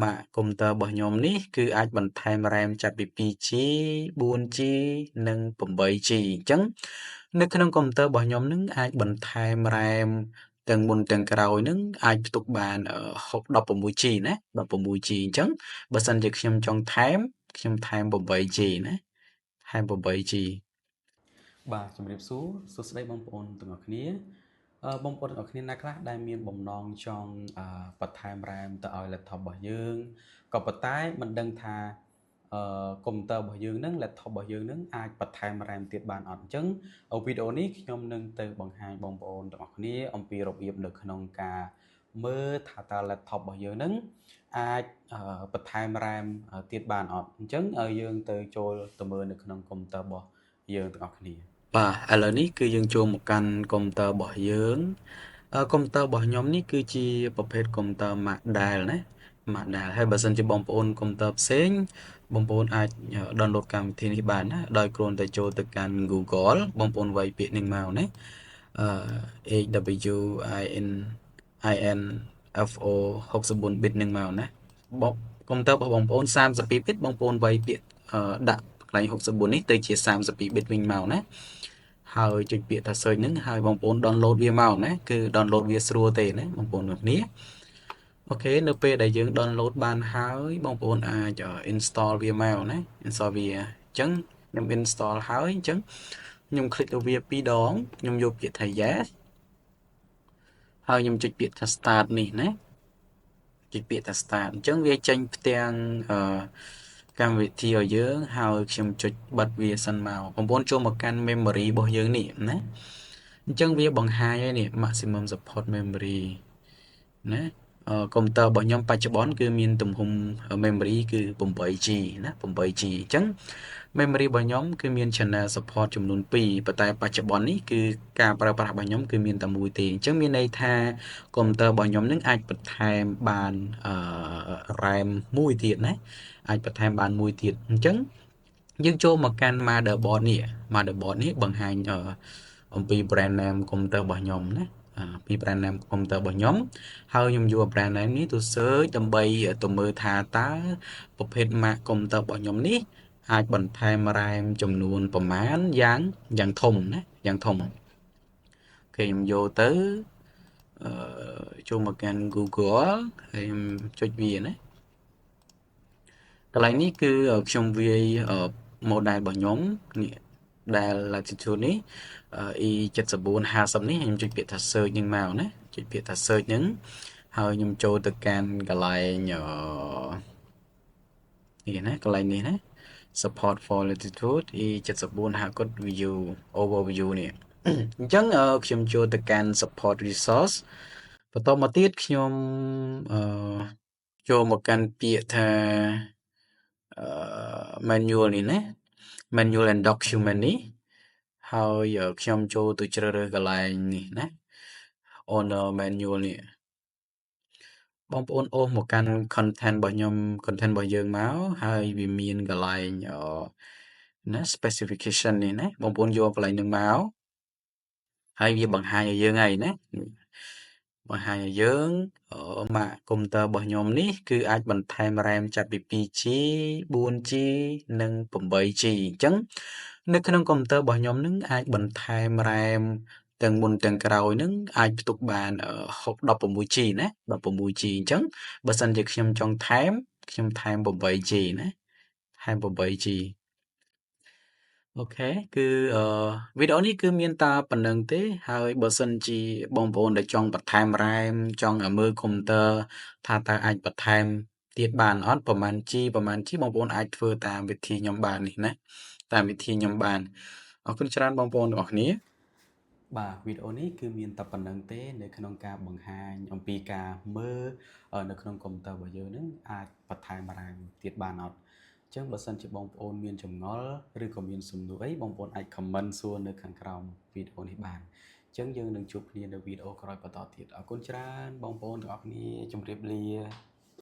Mạng computer របស់ខ្ញុំនេះគឺអាចបន្ថែម RAM ចាប់ពី 2G 4G និង 8G អញ្ចឹងនៅក្នុង computer របស់ខ្ញុំនឹងអាចបន្ថែម RAM ទាំងមុនទាំងក្រោយនឹងអាចផ្ទុកបាន16G ណា 16G អញ្ចឹងបើសិនជាខ្ញុំចង់ថែមខ្ញុំថែម 8G ណាថែម 8G បាទជំរាបសួរសួស្តីបងប្អូនទាំងអស់គ្នាបងប្អូនទាំងអស់គ្នាណាខ្លះដែលមានបំណងចង់បន្ថែម RAM ទៅឲ្យ laptop របស់យើងក៏ប៉ុន្តែមិនដឹងថាកុំព្យូទ័ររបស់យើងនឹង laptop របស់យើងនឹងអាចបន្ថែម RAM ទៀតបានអត់អញ្ចឹងវីដេអូនេះខ្ញុំនឹងទៅបង្ហាញបងប្អូនទាំងអស់គ្នាអំពីរបៀបនៅក្នុងការមើលថាតើ laptop របស់យើងនឹងអាចបន្ថែម RAM ទៀតបានអត់អញ្ចឹងឲ្យយើងទៅចូលទៅមើលនៅក្នុងកុំព្យូទ័ររបស់យើងទាំងអស់គ្នាបាទឥឡូវនេះគឺយើងចូលមកកាន់កុំព្យូទ័ររបស់យើងកុំព្យូទ័ររបស់ខ្ញុំនេះគឺជាប្រភេទកុំព្យូទ័រ Mac Dell ណា Mac Dell ហើយបើសិនជាបងប្អូនកុំព្យូទ័រផ្សេងបងប្អូនអាច download កម្មវិធីនេះបានណាដោយគ្រាន់តែចូលទៅកាន់ Google បងប្អូនវាយពាក្យនេះមកណាAWININFO 64 bit នឹងមកណាកុំព្យូទ័ររបស់បងប្អូន32 bit បងប្អូនវាយពាក្យដាក់កន្លែង64នេះទៅជា32 bit វិញមកណាហើយចុចពាក្យថា search ហ្នឹងហើយបងប្អូន download វាមកណាគឺ download វាស្រួលទេណាបងប្អូនទាំងគ្នាអូខេនៅពេលដែលយើង download បានហើយបងប្អូនអាច install វាមកណា install វាអញ្ចឹងខ្ញុំ install ហើយអញ្ចឹងខ្ញុំ click ទៅវា2ដងខ្ញុំយកពាក្យថា yes ហើយខ្ញុំចុចពាក្យថា start នេះណាចុចពាក្យថា start អញ្ចឹងវាចេញផ្ទាំងកម្មវិធីឲ្យយើងហើយខ្ញុំចុចបិទវាសិនមកបងប្អូនចូលមកកាន់ memory របស់យើងនេះណាអញ្ចឹងវាបង្ហាញហើយនេះ maximum support memory ណាកុំព្យូទ័ររបស់ខ្ញុំបច្ចុប្បន្នគឺមានទំហំ memory គឺ 8G ណា 8G អញ្ចឹង memory របស់ខ្ញុំគឺមាន channel support ចំនួន2ប៉ុន្តែបច្ចុប្បន្ននេះគឺការប្រើប្រាស់របស់ខ្ញុំគឺមានតែមួយទេអញ្ចឹងមានន័យថាកុំព្យូទ័ររបស់ខ្ញុំនឹងអាចបន្ថែមបានRAM មួយទៀតណាអាចបន្ថែមបានមួយទៀតអញ្ចឹងយើងចូលមកកាន់ motherboard នេះ motherboard នេះបង្ហាញអំពី brand name កុំព្យូទ័ររបស់ខ្ញុំណាពី brand name កុំព្យូទ័ររបស់ខ្ញុំហើយខ្ញុំយក brand name នេះទៅ search ដើម្បីទៅមើលថាតើប្រភេទ Mac កុំព្យូទ័ររបស់ខ្ញុំនេះអាចបន្ថែម RAM ចំនួនប្រមាណយ៉ាងធំណាយ៉ាងធំអូខេខ្ញុំយកទៅចូលមកកាន់ Google ហើយខ្ញុំចុចវាណាកន្លែងនេះគឺខ្ញុំវាយ model របស់ខ្ញុំនេះដែល latitude នេះ E7450 នេះខ្ញុំចុចពាក្យថា search នឹងមកណាចុចពាក្យថា search នឹងហើយខ្ញុំចូលទៅកាន់កន្លែងនេះណាកន្លែងនេះណា support for latitude E7450 view overview នេះអញ្ចឹងខ្ញុំចូលទៅកាន់ support resource បន្តមកទៀតខ្ញុំចូលមកកាន់ពាក្យថាmanual នេះណា manual and document នេះហើយខ្ញុំចូលទៅជ្រើសរើសកន្លែងនេះណា owner manual នេះបងប្អូនអូសមកកាន់ content របស់ខ្ញុំ content របស់យើងមកហើយវាមានកន្លែងណា specification នេះណាបងប្អូនយកកន្លែងហ្នឹងមកហើយវាបង្ហាញឲ្យយើងហើយណាបង្ហាញឲ្យយើងម៉ាកកុំព្យូទ័ររបស់ខ្ញុំនេះគឺអាចបន្ថែម RAM ចាប់ពី 2G 4G និង 8G អញ្ចឹងនៅក្នុងកុំព្យូទ័ររបស់ខ្ញុំនឹងអាចបន្ថែម RAM ទាំងមុនទាំងក្រោយនឹងអាចផ្ទុកបាន16G ណា 16G អញ្ចឹងបើសិនជាខ្ញុំចង់ថែមខ្ញុំថែម 8G ណាថែម 8G អូខេគឺវីដេអូនេះគឺមានតែប៉ុណ្្នឹងទេហើយបើសិនជាបងប្អូនដែលចង់បន្ថែម RAM ចង់មើលកុំព្យូទ័រថាតើអាចបន្ថែមទៀតបានអត់ប្រហែល G បងប្អូនអាចធ្វើតាមវិធីខ្ញុំបាននេះណាតាមវិធីខ្ញុំបានអរគុណច្រើនបងប្អូនទាំងអស់គ្នាបាទវីដេអូនេះគឺមានតែប៉ុណ្្នឹងទេនៅក្នុងការបង្ហាញអំពីការមើលនៅក្នុងកុំព្យូទ័ររបស់យើងនឹងអាចបន្ថែម RAM ទៀតបានអត់អញ្ចឹងបើសិនជាបងប្អូនមានចម្ងល់ឬក៏មានសំណួរអីបងប្អូនអាច comment សួរនៅខាងក្រោមវីដេអូនេះបានអញ្ចឹងយើងនឹងជួបគ្នានៅវីដេអូក្រោយបន្តទៀតអរគុណច្រើនបងប្អូនទាំងអស់គ្នាជម្រាបលា